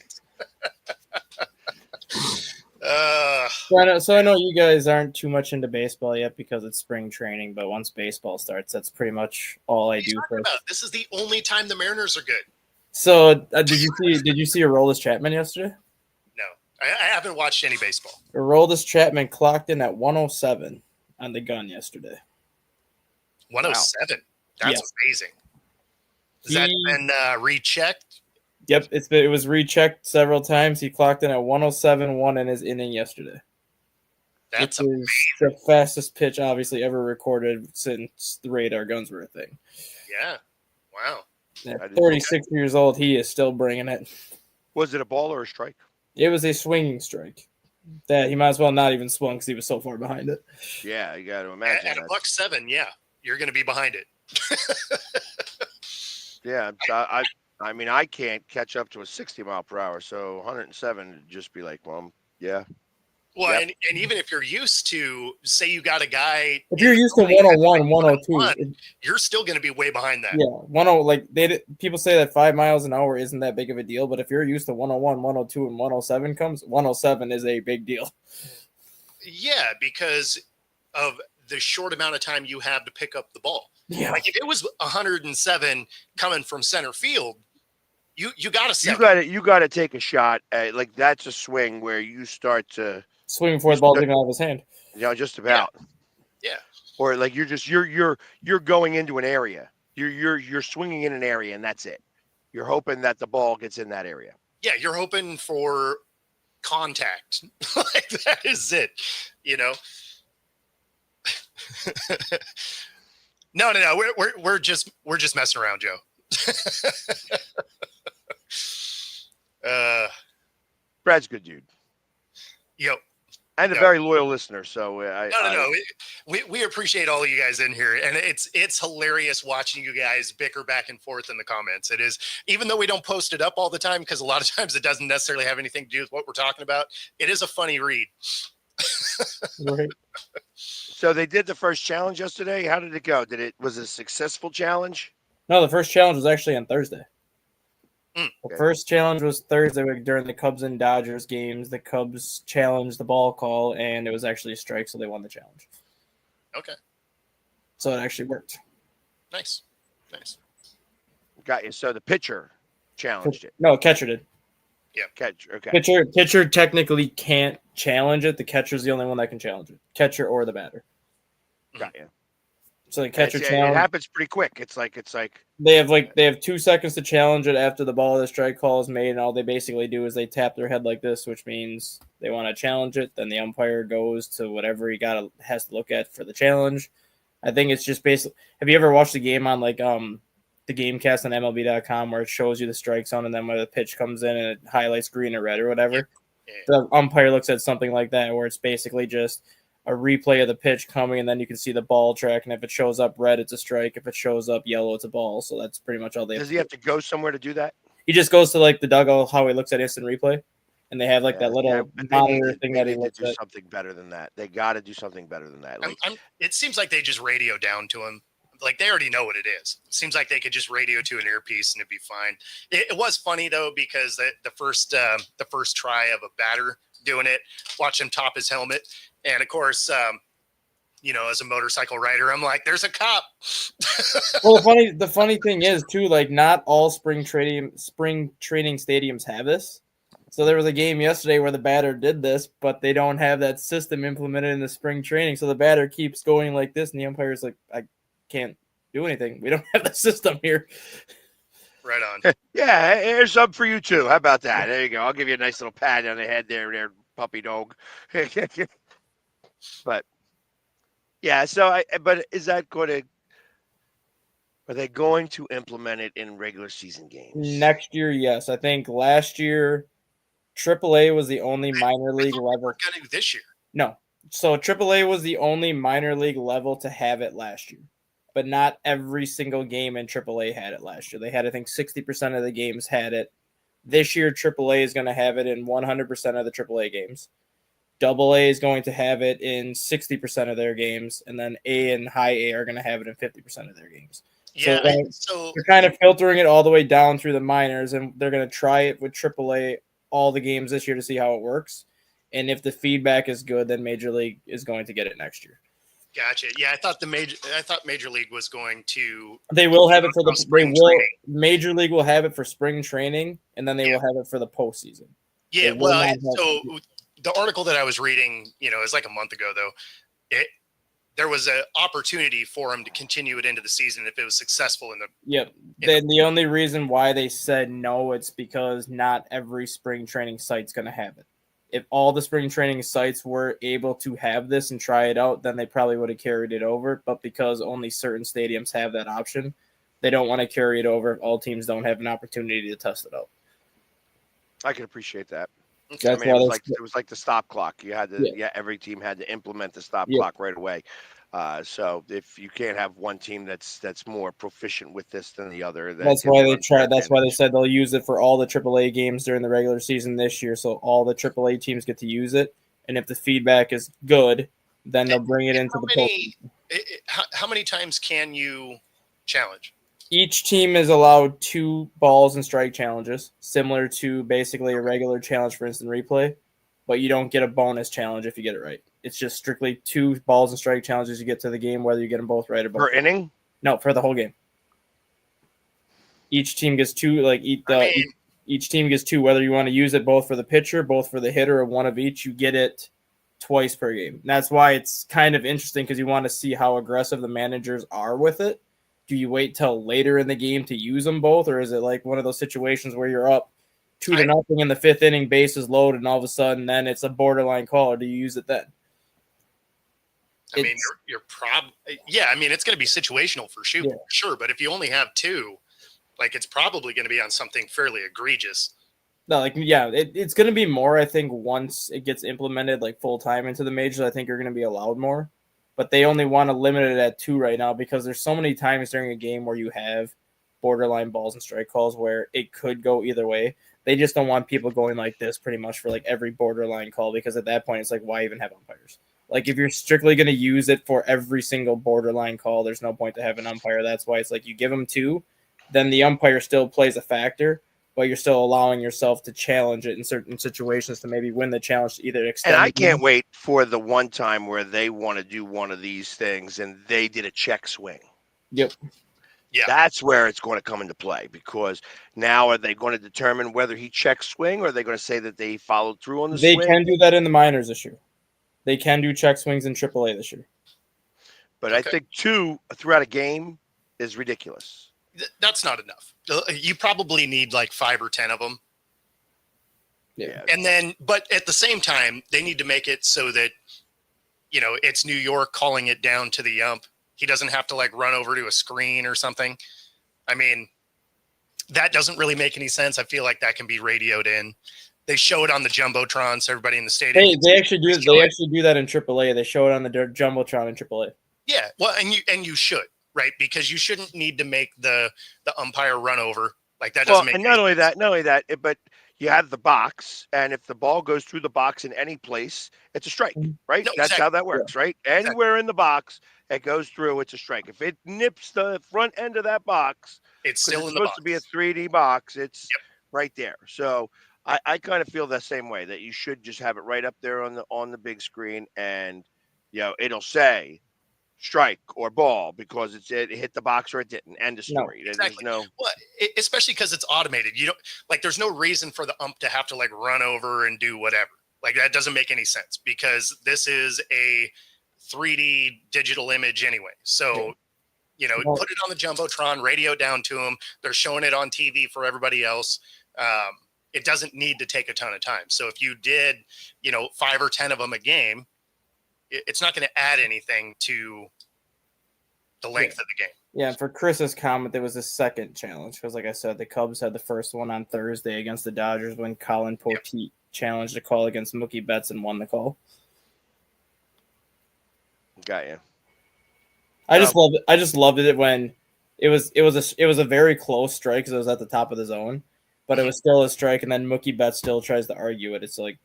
So I know you guys aren't too much into baseball yet because it's spring training, but once baseball starts, that's pretty much all I do. This is the only time the Mariners are good. So did you see Aroldis Chapman yesterday? No, I haven't watched any baseball. Aroldis Chapman clocked in at 107 on the gun yesterday. 107. Wow. That's amazing. Has that been rechecked? Yep, it was rechecked several times. He clocked in at 107.1 in his inning yesterday. That's the fastest pitch, obviously, ever recorded since the radar guns were a thing. Yeah. Wow. At 36 years old, he is still bringing it. Was it a ball or a strike? It was a swinging strike. That he might as well not even swung because he was so far behind it. Yeah, you got to imagine. At $107, yeah, you're going to be behind it. Yeah, I mean, I can't catch up to a 60 mile per hour, so 107 would just be like, well, yeah. Well, yep. and even if you're used to, say you got a guy. If you're used to 101, 102, you're still going to be way behind that. Yeah, people say that 5 miles an hour isn't that big of a deal, but if you're used to 101, 102, and 107 107 is a big deal. Yeah, because of the short amount of time you have to pick up the ball. Yeah. Like if it was 107 coming from center field, you got to you got to take a shot at, like, that's a swing where you start to swing before the ball's even out of his hand. Just about. Yeah. Or like you're going into an area. You're swinging in an area, and that's it. You're hoping that the ball gets in that area. Yeah, you're hoping for contact. Like that is it. No. We're just messing around, Joe. Brad's a good dude. Yep. And a very loyal listener. So no. We appreciate all of you guys in here, and it's hilarious watching you guys bicker back and forth in the comments. It is, even though we don't post it up all the time because a lot of times it doesn't necessarily have anything to do with what we're talking about. It is a funny read. Right. So they did the first challenge yesterday. How did it go? Was it a successful challenge? No, the first challenge was actually on Thursday. Mm. The Okay. first challenge was Thursday during the Cubs and Dodgers games. The Cubs challenged the ball call, and it was actually a strike, so they won the challenge. Okay. So it actually worked. Nice. Got you. So the pitcher challenged it. No, catcher did. Catcher. Okay. Pitcher technically can't challenge it. The catcher's the only one that can challenge it. Catcher or the batter. Got you. So the catcher It challenge. happens pretty quick. It's like They have 2 seconds to challenge it after the ball of the strike call is made, and all they basically do is they tap their head like this, which means they want to challenge it. Then the umpire goes to whatever he has to look at for the challenge. I think it's just basically. Have you ever watched the game on the GameCast on MLB.com where it shows you the strike zone and then when the pitch comes in and it highlights green or red or whatever? Yeah. The umpire looks at something like that where it's basically just a replay of the pitch coming, and then you can see the ball track. And if it shows up red, it's a strike. If it shows up yellow, it's a ball. So that's pretty much all they. Does he have to go somewhere to do that? He just goes to the dugout, how he looks at instant replay, and they have that little but monitor thing they that he need to looks do at. something better than that. They got to do something better than that. It seems like they just radio down to him. Like they already know what it is. It seems like they could just radio to an earpiece and it'd be fine. It was funny though because the first try of a batter doing it, watch him top his helmet, and of course, as a motorcycle rider, I'm like, "There's a cop." Well, the funny thing is too, not all spring training stadiums have this. So there was a game yesterday where the batter did this, but they don't have that system implemented in the spring training. So the batter keeps going like this, and the umpire's like, "I can't do anything. We don't have the system here." Right on. Yeah, here's some for you too. How about that? There you go. I'll give you a nice little pat on the head there, puppy dog. But yeah, but is that going to? Are they going to implement it in regular season games Next year? Yes. I think last year, AAA was the only minor league level. We're gonna do this year. No. So AAA was the only minor league level to have it last year. But not every single game in AAA had it last year. They had, I think, 60% of the games had it. This year, AAA is going to have it in 100% of the AAA games. AA is going to have it in 60% of their games. And then A and high A are going to have it in 50% of their games. Yeah. So they're kind of filtering it all the way down through the minors, and they're going to try it with AAA all the games this year to see how it works. And if the feedback is good, then Major League is going to get it next year. Gotcha. Yeah, I thought Major League was going to. They will have it for spring training. Major League will have it for spring training, and then they will have it for the postseason. Yeah, well, so the article that I was reading, is like a month ago though. There was an opportunity for him to continue it into the season if it was successful in the. Yep. Then the only reason why they said no, it's because not every spring training site's going to have it. If all the spring training sites were able to have this and try it out, then they probably would have carried it over. But because only certain stadiums have that option, they don't want to carry it over if all teams don't have an opportunity to test it out. I can appreciate that. That's it was like the stop clock. You had to, every team had to implement the stop clock right away. So if you can't have one team that's more proficient with this than the other, that's why they tried. That's why they said they'll use it for all the AAA games during the regular season this year. So all the AAA teams get to use it, and if the feedback is good, then they'll bring it into the postseason. How many times can you challenge? Each team is allowed 2 balls and strike challenges, similar to basically a regular challenge for instant replay, but you don't get a bonus challenge if you get it right. It's just strictly 2 balls and strike challenges you get to the game, whether you get them both right or both. Per inning? No, for the whole game. Each team gets 2. Each team gets 2, whether you want to use it both for the pitcher, both for the hitter, or one of each. You get it twice per game. And that's why it's kind of interesting because you want to see how aggressive the managers are with it. Do you wait till later in the game to use them both, or is it like one of those situations where you're up 2-0 in the 5th inning, bases loaded, and all of a sudden then it's a borderline call, or do you use it then? I mean, it's going to be situational for sure. But if you only have 2, it's probably going to be on something fairly egregious. No, it's going to be more. I think once it gets implemented full time into the majors, I think you're going to be allowed more. But they only want to limit it at 2 right now because there's so many times during a game where you have borderline balls and strike calls where it could go either way. They just don't want people going like this pretty much for every borderline call because at that point it's why even have umpires? Like if you're strictly going to use it for every single borderline call, there's no point to have an umpire. That's why it's like you give them two, then the umpire still plays a factor, but you're still allowing yourself to challenge it in certain situations to maybe win the challenge to either extend. And I can't wait for the one time where they want to do one of these things and they did a check swing. Yep. Yeah. That's where it's going to come into play, because now are they going to determine whether he check swing, or are they going to say that they followed through on the They swing? can do that in the minors this year. They can do check swings in AAA this year. But Okay. I think 2 throughout a game is ridiculous. That's not enough. You probably need like 5 or 10 of them. Yeah. And then, but at the same time, they need to make it so that, you know, it's New York calling it down to the ump. He doesn't have to like run over to a screen or something. I mean, that doesn't really make any sense. I feel like that can be radioed in. They show it on the Jumbotron, so everybody in the stadium. Hey, they actually do. They actually do that in AAA. They show it on the Jumbotron in AAA. Yeah, well, and you should, right? Because you shouldn't need to make the umpire run over. Like that doesn't make. And not only that, but you have the box, and if the ball goes through the box in any place, it's a strike, right? No, That's exactly. how that works, right? Anywhere in the box, it goes through, it's a strike. If it nips the front end of that box, It's still in the supposed box. to be a 3D box, it's right there. So I kind of feel the same way, that you should just have it right up there on the big screen, and it'll say strike or ball because it hit the box or it didn't. End of story. No, exactly. There's no. Well, especially because it's automated. You don't like. There's no reason for the ump to have to like run over and do whatever. Like that doesn't make any sense because this is a 3D digital image anyway. So, put it on the Jumbotron, radio down to them. They're showing it on TV for everybody else. It doesn't need to take a ton of time. So if you did, 5 or 10 of them a game, it's not going to add anything to the length of the game. Yeah, for Chris's comment, there was a second challenge because, like I said, the Cubs had the first one on Thursday against the Dodgers when Colin Poteet challenged a call against Mookie Betts and won the call. Got you. I just loved it when it was a very close strike because it was at the top of the zone, but it was still a strike, and then Mookie Betts still tries to argue it. It's like,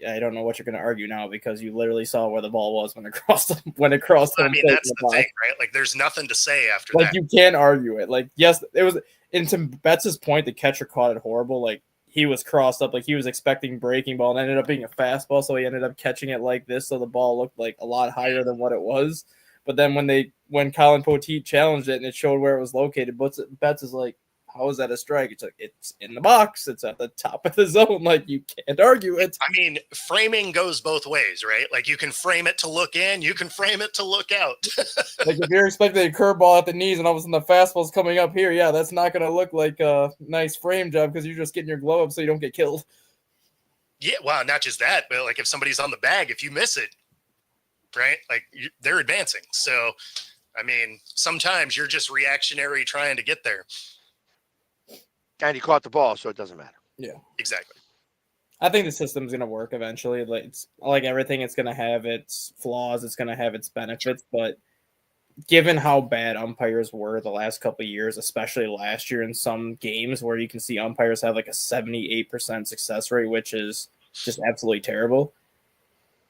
I don't know what you're going to argue now because you literally saw where the ball was when it crossed. I mean, that's the thing, right? Like, there's nothing to say after that. Like, you can't argue it. Like, yes, it was. And to Betts' point, the catcher caught it horrible. Like, he was crossed up, like he was expecting breaking ball, and ended up being a fastball. So he ended up catching it like this, so the ball looked like a lot higher than what it was. But then when Colin Poteet challenged it and it showed where it was located, Betts is like, how is that a strike? It's like, it's in the box. It's at the top of the zone. Like, you can't argue it. I mean, framing goes both ways, right? Like, you can frame it to look in, you can frame it to look out. Like, if you're expecting a curveball at the knees and all of a sudden the fastball's coming up here, yeah, that's not going to look like a nice frame job because you're just getting your glove up so you don't get killed. Yeah, well, not just that, but like if somebody's on the bag, if you miss it, right? Like, they're advancing. So, I mean, sometimes you're just reactionary trying to get there. And he caught the ball, so it doesn't matter. Yeah, exactly. I think the system's going to work eventually. Like, it's like everything, it's going to have its flaws, it's going to have its benefits. But given how bad umpires were the last couple of years, especially last year in some games where you can see umpires have like a 78% success rate, which is just absolutely terrible,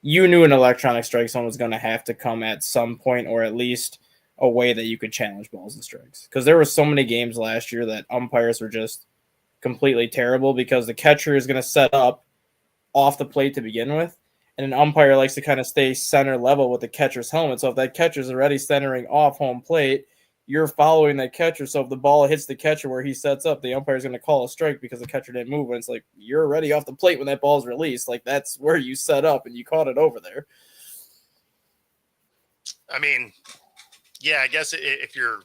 you knew an electronic strike zone was going to have to come at some point, or at least a way that you could challenge balls and strikes. Because there were so many games last year that umpires were just completely terrible because the catcher is going to set up off the plate to begin with, and an umpire likes to kind of stay center level with the catcher's helmet. So if that catcher's already centering off home plate, you're following that catcher. So if the ball hits the catcher where he sets up, the umpire is going to call a strike because the catcher didn't move. And it's like, you're already off the plate when that ball's released. Like, that's where you set up, and you caught it over there. I mean, yeah, I guess if your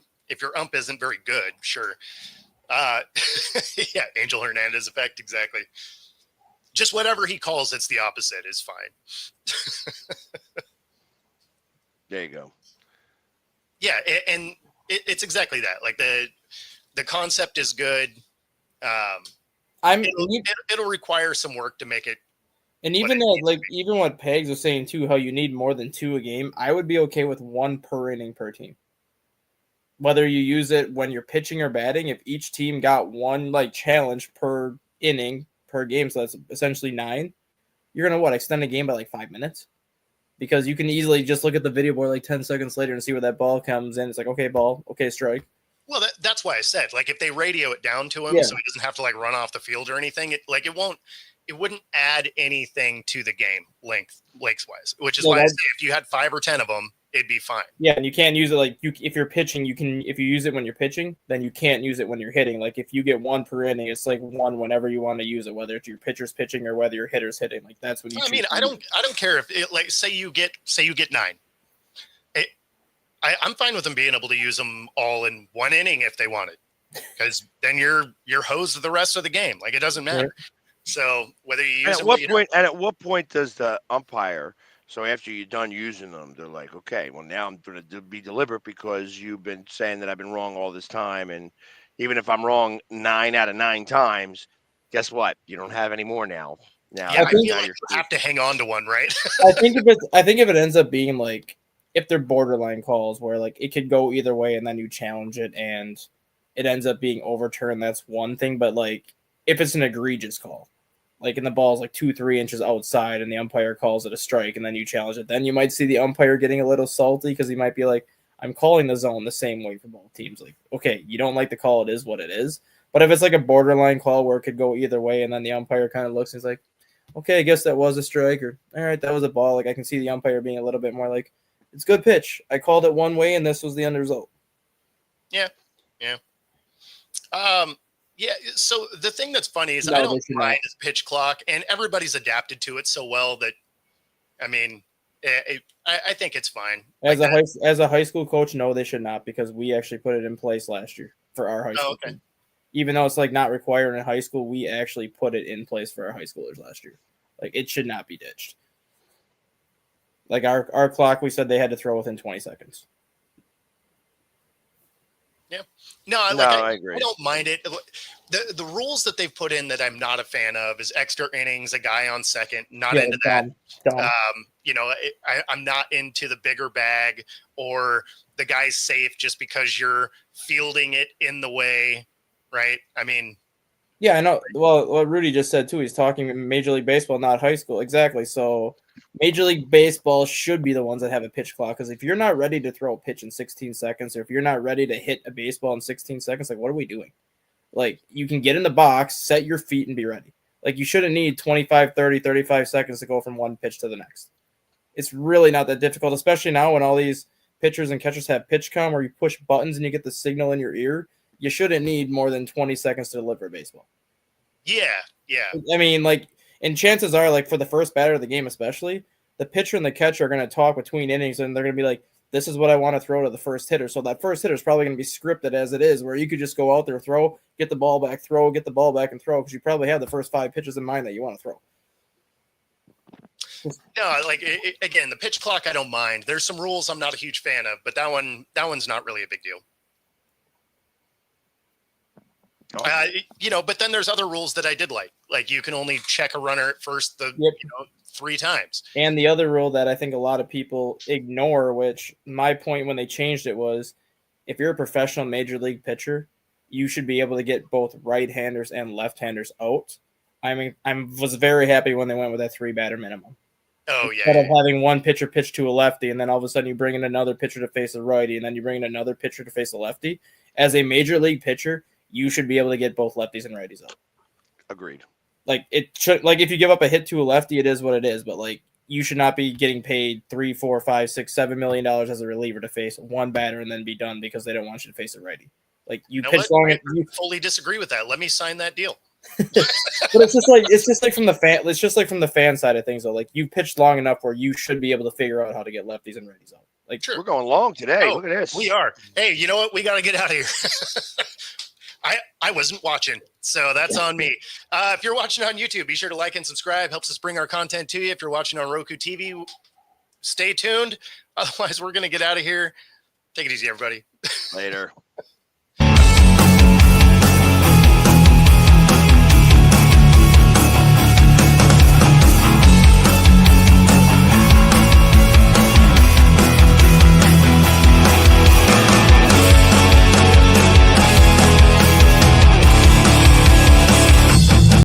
ump isn't very good, sure. Yeah, Angel Hernandez effect, exactly. Just whatever he calls, it's the opposite is fine. There you go. Yeah, and it's exactly that. Like the concept is good. It'll require some work to make it. And even even what Pegs was saying too, how you need more than 2 a game, I would be okay with 1 per inning per team. Whether you use it when you're pitching or batting, if each team got 1 challenge per inning per game, so that's essentially 9, you're gonna extend a game by 5 minutes. because you can easily just look at the video board like 10 seconds later and see where that ball comes in. It's like, okay, ball, okay, strike. Well, that's why I said, like, if they radio it down to him Yeah. so he doesn't have to like run off the field or anything, it wouldn't add anything to the game lengthwise, which is Yeah, why I say if you had 5 or 10 of them, it'd be fine. Yeah, and you can't use it like if you're pitching, if you use it when you're pitching, then you can't use it when you're hitting. Like if you get 1 per inning, it's like 1 whenever you want to use it, whether it's your pitcher's pitching or whether your hitter's hitting. Like that's when you. I mean, I don't care if it, like say you get 9. I'm fine with them being able to use them all in 1 inning if they wanted, because then you're hosed the rest of the game. Like it doesn't matter. Yeah. So whether you use at what point does the umpire? So after you're done using them, they're like, okay, well now I'm going to be deliberate because you've been saying that I've been wrong all this time, and even if I'm wrong 9 out of 9 times, guess what? You don't have any more now. Now, yeah, I feel like you have to hang on to one, right? I think if it ends up being like, if they're borderline calls where like it could go either way and then you challenge it and it ends up being overturned, that's one thing. But like if it's an egregious call, like and the ball's like 2-3 inches outside and the umpire calls it a strike and then you challenge it, then you might see the umpire getting a little salty because he might be like, I'm calling the zone the same way for both teams. Like, okay, you don't like the call, it is what it is. But if it's like a borderline call where it could go either way and then the umpire kind of looks and he's like, okay, I guess that was a strike, or all right, that was a ball. Like I can see the umpire being a little bit more like, it's good pitch. I called it one way, and this was the end result. Yeah. Yeah. So the thing that's funny is I don't mind this pitch clock, and everybody's adapted to it so well that, I mean, I think it's fine. As a high school coach, no, they should not, because we actually put it in place last year for our high school. Okay. Even though it's like not required in high school, we actually put it in place for our high schoolers last year. Like it should not be ditched. Like our clock, we said they had to throw within 20 seconds. Yeah. No, I agree. I don't mind it. The rules that they've put in that I'm not a fan of is extra innings, a guy on second, not into that. I'm not into the bigger bag or the guy's safe just because you're fielding it in the way, right? I mean, yeah, I know. Well, what Rudy just said too, he's talking Major League Baseball, not high school. Exactly. So Major League Baseball should be the ones that have a pitch clock, because if you're not ready to throw a pitch in 16 seconds, or if you're not ready to hit a baseball in 16 seconds, like what are we doing? Like you can get in the box, set your feet, and be ready. Like you shouldn't need 25, 30, 35 seconds to go from one pitch to the next. It's really not that difficult, especially now when all these pitchers and catchers have pitch com where you push buttons and you get the signal in your ear. You shouldn't need more than 20 seconds to deliver a baseball. Yeah. I mean, like, and chances are, like, for the first batter of the game especially, the pitcher and the catcher are going to talk between innings, and they're going to be like, this is what I want to throw to the first hitter. So that first hitter is probably going to be scripted as it is, where you could just go out there, throw, get the ball back, throw, get the ball back, and throw, because you probably have the first 5 pitches in mind that you want to throw. No, like, again, the pitch clock, I don't mind. There's some rules I'm not a huge fan of, but that one's not really a big deal. But then there's other rules that I did like. Like you can only check a runner at first 3 times. And the other rule that I think a lot of people ignore, which my point when they changed it was, if you're a professional major league pitcher, you should be able to get both right-handers and left-handers out. I mean, I was very happy when they went with that 3-batter minimum. Oh, yeah. Instead of having one pitcher pitch to a lefty, and then all of a sudden you bring in another pitcher to face a righty, and then you bring in another pitcher to face a lefty. As a major league pitcher, you should be able to get both lefties and righties out. Agreed. Like it should, like if you give up a hit to a lefty, it is what it is. But like you should not be getting paid $3, $4, $5, $6, $7 million as a reliever to face one batter and then be done because they don't want you to face a righty. Like you pitch long. I fully disagree with that. Let me sign that deal. But it's just like from the fan side of things though. Like you pitched long enough where you should be able to figure out how to get lefties and righties out. Like We're going long today. Look at this. We are. Hey, you know what? We got to get out of here. I wasn't watching, so that's on me. If you're watching on YouTube, be sure to like and subscribe. Helps us bring our content to you. If you're watching on Roku TV, stay tuned. Otherwise, we're going to get out of here. Take it easy, everybody. Later.